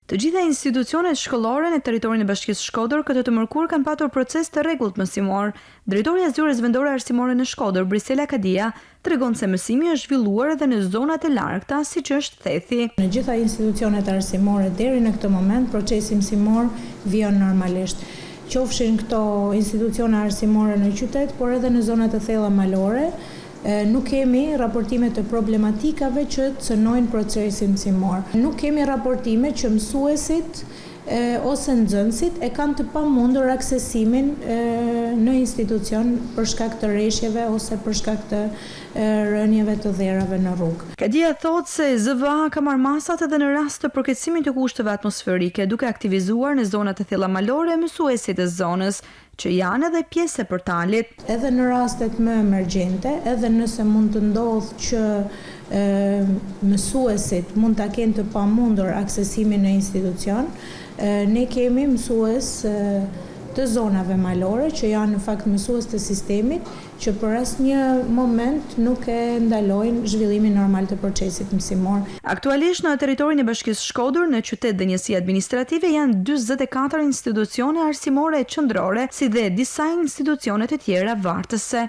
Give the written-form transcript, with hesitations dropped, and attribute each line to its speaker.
Speaker 1: Të gjitha institucionet shkollore në territorin e Bashkisë Shkodër këtë të mërkur kanë patur proces të rregullt mësimor. Drejtoria e Zyrës Vendore Arsimore në Shkodër, Brisela Kadia, tregon se mësimi është zhvilluar edhe në zonat e largta, siç është Thethi.
Speaker 2: Në gjitha institucionet arsimore deri në këtë moment procesi mësimor vjen normalisht. Qofshin këto institucione arsimore në qytet, por edhe në zonat e thella malore, nuk kemi raportime të problematikave që të cënojnë procesin mësimor. Nuk kemi raportime që mësuesit ose nxënësit e kanë të pamundur aksesimin në institucion për shkak të rreshjeve ose për shkak të rënieve të dherave në rrugë.
Speaker 1: Kadia thotë se ZVA ka marrë masat edhe në rast të përkeçimit të kushteve atmosferike, duke aktivizuar në zonat e thella malore mësuesit e zonës, që janë edhe pjesë e portalit.
Speaker 2: Edhe në rastet më emergjente, edhe nëse mund të ndodhë që mësuesit mund të kenë të pamundur aksesimin në institucion, ne kemi mësues të zonave malore, që janë në fakt mësues të sistemit, që për asnjë moment nuk e ndalojnë zhvillimin normal të procesit mësimor.
Speaker 1: Aktualisht në territorin e Bashkisë Shkodër, në qytet dhe njësi administrative janë 44 institucione arsimore qendrore, si dhe disa institucione të tjera vartëse.